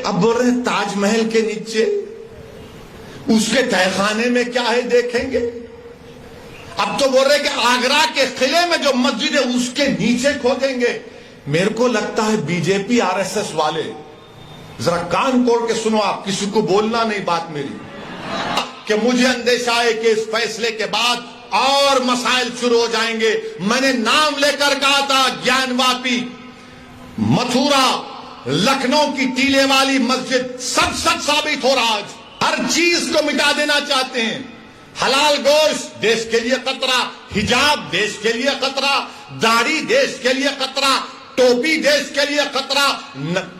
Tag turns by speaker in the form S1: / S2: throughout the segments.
S1: اب بول رہے ہیں تاج محل کے نیچے اس کے تہخانے میں کیا ہے دیکھیں گے. اب تو بول رہے کہ آگرہ کے قلعے میں جو مسجد ہے اس کے نیچے کھودیں گے. میرے کو لگتا ہے B J P R S S والے ذرا کان کھول کے سنو, آپ کسی کو بولنا نہیں بات میری, کہ مجھے اندیشہ ہے کہ اس فیصلے کے بعد اور مسائل شروع ہو جائیں گے. میں نے نام لے کر کہا تھا گیان واپی, متھورا, لکھنؤ کی ٹیلے والی مسجد سب سچ ثابت ہو رہا. آج ہر چیز کو مٹا دینا چاہتے ہیں. حلال گوشت دیش کے لیے خطرہ, حجاب دیش کے لیے خطرہ, داڑھی دیش کے لیے خطرہ, ٹوپی دیش کے لیے خطرہ,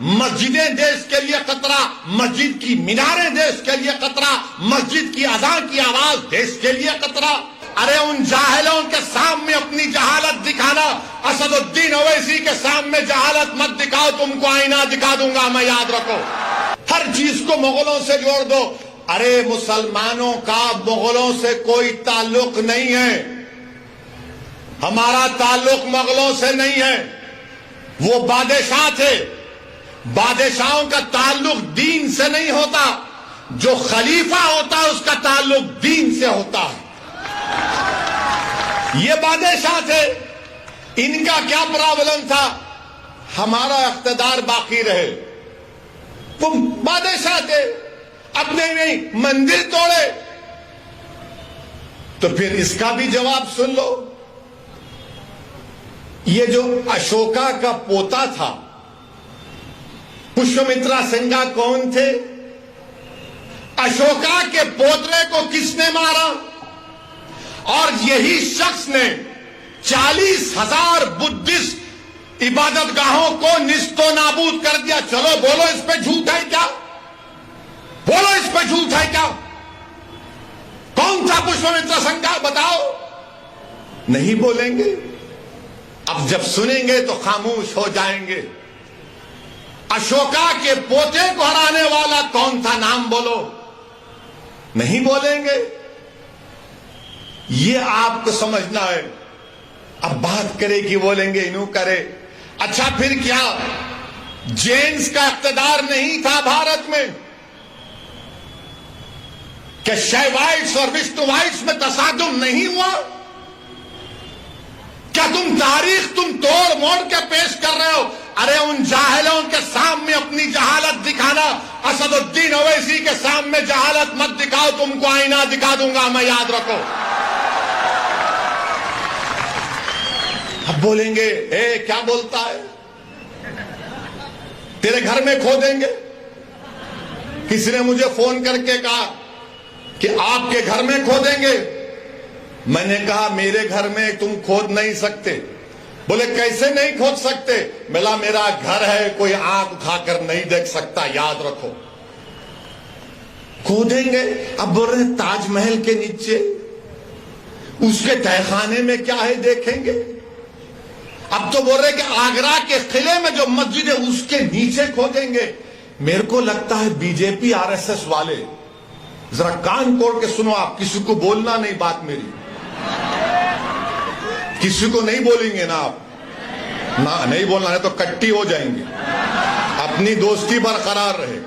S1: مسجدیں دیش کے لیے خطرہ, مسجد کی میناریں دیش کے لیے خطرہ, مسجد کی اذان کی آواز دیش کے لیے خطرہ. ارے ان جاہلوں کے سامنے اپنی جہالت دکھانا, اسد الدین اویسی کے سامنے جہالت مت دکھاؤ, تم کو آئینہ دکھا دوں گا میں, یاد رکھو. ہر چیز کو مغلوں سے جوڑ دو. ارے مسلمانوں کا مغلوں سے کوئی تعلق نہیں ہے, ہمارا تعلق مغلوں سے نہیں ہے. وہ بادشاہ تھے, بادشاہوں کا تعلق دین سے نہیں ہوتا, جو خلیفہ ہوتا ہے اس کا تعلق دین سے ہوتا ہے. یہ بادشاہ تھے, ان کا کیا پرابلم تھا, ہمارا اقتدار باقی رہے. وہ بادشاہ تھے, اپنے نہیں مندر توڑے. تو پھر اس کا بھی جواب سن لو. یہ جو اشوکا کا پوتا تھا پشپمترا سنگا کون تھے؟ اشوکا کے پوترے کو کس نے مارا؟ اور یہی شخص نے 40,000 بدھسٹ عبادت گاہوں کو نیست و نابود کر دیا. چلو بولو اس پہ جھوٹ ہے کیا؟ بولو اس پہ جھوٹ ہے کیا؟ کون تھا پشپمترا سنگا بتاؤ. نہیں بولیں گے. اب جب سنیں گے تو خاموش ہو جائیں گے. اشوکا کے پوتے کو ہرانے والا کون تھا, نام بولو. نہیں بولیں گے. یہ آپ کو سمجھنا ہے. اب بات کرے کہ بولیں گے انہوں کرے. اچھا پھر کیا جینز کا اقتدار نہیں تھا بھارت میں؟ کہ شیوائٹس اور وشنوائٹس میں تصادم نہیں ہوا؟ کیا تم تاریخ توڑ موڑ کے پیش کر رہے ہو؟ ارے ان جاہلوں کے سامنے اپنی جہالت دکھانا, اسد الدین اویسی کے سامنے جہالت مت دکھاؤ, تم کو آئینہ دکھا دوں گا میں, یاد رکھو. اب بولیں گے اے کیا بولتا ہے, تیرے گھر میں کھودیں گے. کسی نے مجھے فون کر کے کہا کہ آپ کے گھر میں کھودیں گے. میں نے کہا میرے گھر میں تم کھود نہیں سکتے. بولے کیسے نہیں کھود سکتے؟ بولا میرا گھر ہے, کوئی آنکھ اٹھا کر نہیں دیکھ سکتا, یاد رکھو. کھودیں گے. اب بول رہے ہیں تاج محل کے نیچے اس کے تہخانے میں کیا ہے دیکھیں گے. اب تو بول رہے کہ آگرہ کے قلعے میں جو مسجد ہے اس کے نیچے کھودیں گے. میرے کو لگتا ہے B J P R S S والے ذرا کان کھول کے سنو, آپ کسی کو بولنا نہیں بات میری. کسی کو نہیں بولیں گے نا آپ, نہ نہیں بولنا ہے تو کٹی ہو جائیں گے. اپنی دوستی برقرار رہے.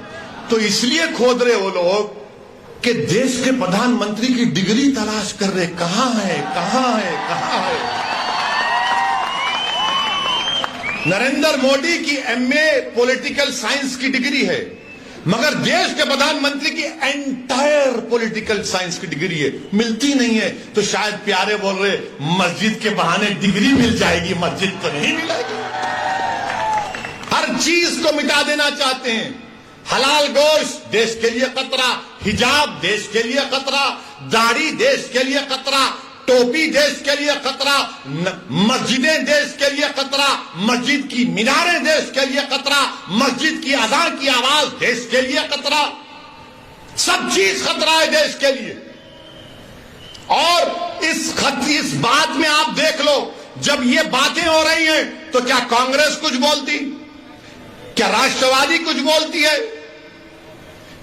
S1: تو اس لیے کھود رہے وہ لوگ کہ دیش کے پردھان منتری کی ڈگری تلاش کر رہے, کہاں ہے کہاں ہے کہاں ہے. نریندر مودی کی ایم اے پولیٹیکل سائنس کی ڈگری ہے, مگر دیش کے پردھان منتری کی انٹائر پولیٹیکل سائنس کی ڈگری ہے, ملتی نہیں ہے. تو شاید پیارے بول رہے مسجد کے بہانے ڈگری مل جائے گی, مسجد تو نہیں ملے گی. ہر چیز کو مٹا دینا چاہتے ہیں. حلال گوشت دیش کے لیے خطرہ, حجاب دیش کے لیے خطرہ, داڑھی دیش کے لیے خطرہ, ٹوپی دیش کے لیے خطرہ, مسجدیں دیش کے لیے خطرہ, مسجد کی میناریں دیش کے لیے خطرہ, مسجد کی اذان کی آواز دیش کے لیے خطرہ. سب چیز خطرہ ہے دیش کے لیے. اور اس بات میں آپ دیکھ لو, جب یہ باتیں ہو رہی ہیں تو کیا کانگریس کچھ بولتی, کیا راشٹروادی کچھ بولتی ہے,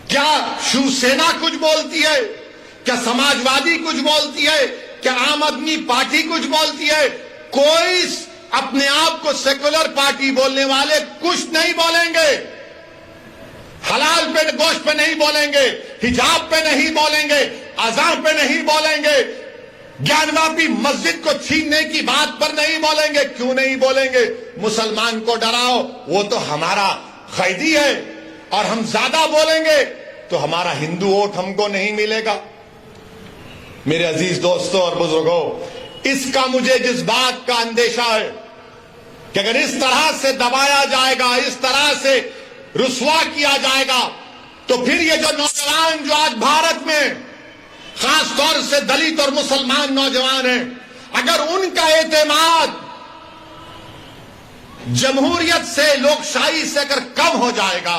S1: کیا شیو سینا کچھ بولتی ہے, کیا سماجوادی کچھ بولتی ہے, کیا عام آدمی پارٹی کچھ بولتی ہے؟ کوئی اپنے آپ کو سیکولر پارٹی بولنے والے کچھ نہیں بولیں گے. گوشت پہ نہیں بولیں گے، حجاب پہ نہیں بولیں گے، اذان پہ نہیں بولیں گے، گیان واپی مسجد کو چھیننے کی بات پر نہیں بولیں گے. کیوں نہیں بولیں گے؟ مسلمان کو ڈراؤ، وہ تو ہمارا قیدی ہے، اور ہم زیادہ بولیں گے تو ہمارا ہندو ووٹ ہم کو نہیں ملے گا. میرے عزیز دوستوں اور بزرگوں، اس کا مجھے جس بات کا اندیشہ ہے کہ اگر اس طرح سے دبایا جائے گا، اس طرح سے رسوا کیا جائے گا، تو پھر یہ جو نوجوان جو آج بھارت میں خاص طور سے دلت اور مسلمان نوجوان ہیں، اگر ان کا اعتماد جمہوریت سے، لوکشاہی سے اگر کم ہو جائے گا،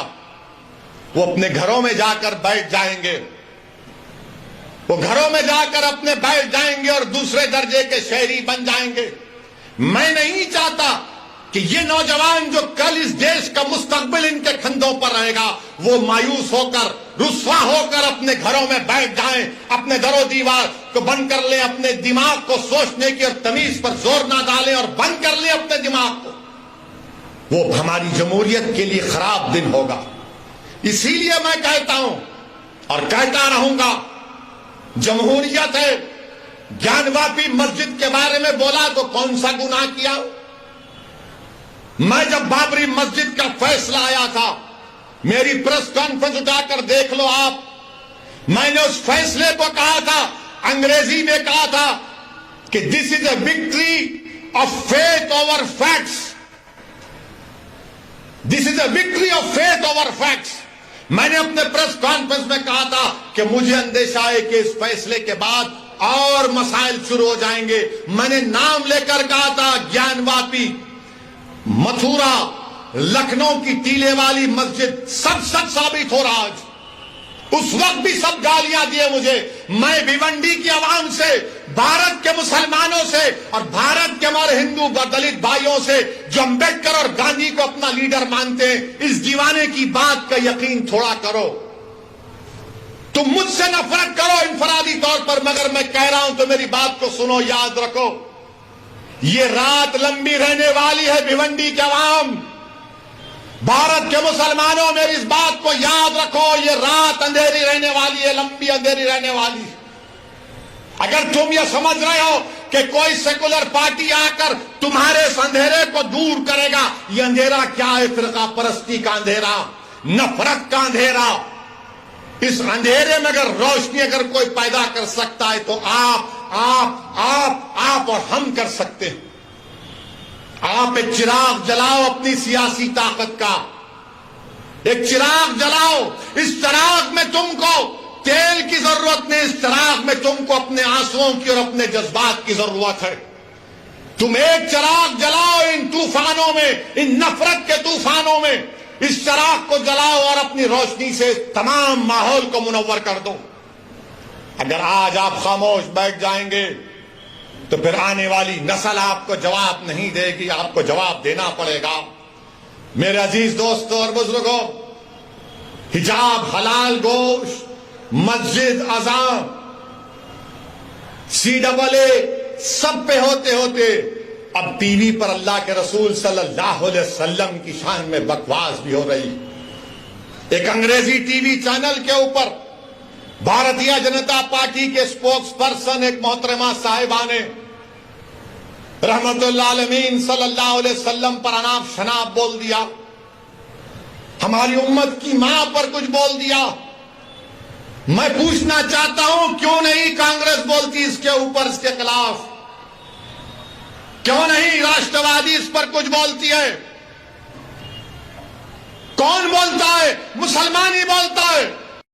S1: وہ اپنے گھروں میں جا کر بیٹھ جائیں گے، وہ گھروں میں جا کر اپنے بیٹھ جائیں گے اور دوسرے درجے کے شہری بن جائیں گے. میں نہیں چاہتا کہ یہ نوجوان جو کل اس دیش کا مستقبل ان کے کندھوں پر رہے گا، وہ مایوس ہو کر، رسوا ہو کر اپنے گھروں میں بیٹھ جائیں، اپنے در و دیوار کو بند کر لیں، اپنے دماغ کو سوچنے کی اور تمیز پر زور نہ ڈالیں اور بند کر لیں اپنے دماغ کو. وہ ہماری جمہوریت کے لیے خراب دن ہوگا. اسی لیے میں کہتا ہوں اور کہتا رہوں گا، جمہوریت ہے. گیان واپی مسجد کے بارے میں بولا تو کون سا گناہ کیا؟ میں جب بابری مسجد کا فیصلہ آیا تھا، میری پریس کانفرنس اٹھا کر دیکھ لو آپ، میں نے اس فیصلے کو کہا تھا، انگریزی میں کہا تھا کہ this is a victory of faith over facts. This is a victory of faith over facts. میں نے اپنے پریس کانفرنس میں کہا تھا کہ مجھے اندیشہ ہے کہ اس فیصلے کے بعد اور مسائل شروع ہو جائیں گے. میں نے نام لے کر کہا تھا، گیان واپی، متھورا، لکھنؤ کی ٹیلے والی مسجد، سب سچ ثابت ہو رہا آج. اس وقت بھی سب گالیاں دیے مجھے. میں بھیونڈی کی عوام سے، بھارت کے مسلمانوں سے اور بھارت کے ہمارے ہندو و دلت بھائیوں سے جو امبیڈکر اور گاندھی کو اپنا لیڈر مانتے ہیں، اس دیوانے کی بات کا یقین تھوڑا کرو. تم مجھ سے نفرت کرو انفرادی طور پر، مگر میں کہہ رہا ہوں تو میری بات کو سنو، یاد رکھو. یہ رات لمبی رہنے والی ہے. بھیونڈی کے عوام، بھارت کے مسلمانوں، میری اس بات کو یاد رکھو، یہ رات اندھیری رہنے والی ہے، لمبی اندھیری رہنے والی ہے. اگر تم یہ سمجھ رہے ہو کہ کوئی سیکولر پارٹی آ کر تمہارے اس اندھیرے کو دور کرے گا، یہ اندھیرا کیا ہے؟ فرقہ پرستی کا اندھیرا، نفرت کا اندھیرا. اس اندھیرے میں اگر روشنی اگر کوئی پیدا کر سکتا ہے تو آپ اور ہم کر سکتے ہیں. آپ ایک چراغ جلاؤ اپنی سیاسی طاقت کا، ایک چراغ جلاؤ. اس چراغ میں تم کو تیل کی ضرورت نہیں، اس چراغ میں تم کو اپنے آنسوؤں کی اور اپنے جذبات کی ضرورت ہے. تم ایک چراغ جلاؤ ان طوفانوں میں، ان نفرت کے طوفانوں میں. اس چراغ کو جلاؤ اور اپنی روشنی سے تمام ماحول کو منور کر دو. اگر آج آپ خاموش بیٹھ جائیں گے تو پھر آنے والی نسل آپ کو جواب نہیں دے گی، آپ کو جواب دینا پڑے گا. میرے عزیز دوستوں اور بزرگوں، حجاب، حلال گوشت، مسجد، اذان، CAA سب پہ ہوتے ہوتے اب ٹی وی پر اللہ کے رسول صلی اللہ علیہ وسلم کی شان میں بکواس بھی ہو رہی. ایک انگریزی ٹی وی چینل کے اوپر بھارتیہ جنتا پارٹی کے اسپوکس پرسن ایک محترمہ صاحبہ نے رحمت اللہ علیہ صلی اللہ علیہ وسلم پر اناپ شناپ بول دیا، ہماری امت کی ماں پر کچھ بول دیا. میں پوچھنا چاہتا ہوں، کیوں نہیں کانگریس بولتی اس کے اوپر، اس کے خلاف؟ کیوں نہیں راشٹروادی اس پر کچھ بولتی ہے؟ کون بولتا ہے؟ مسلمان ہی بولتا ہے.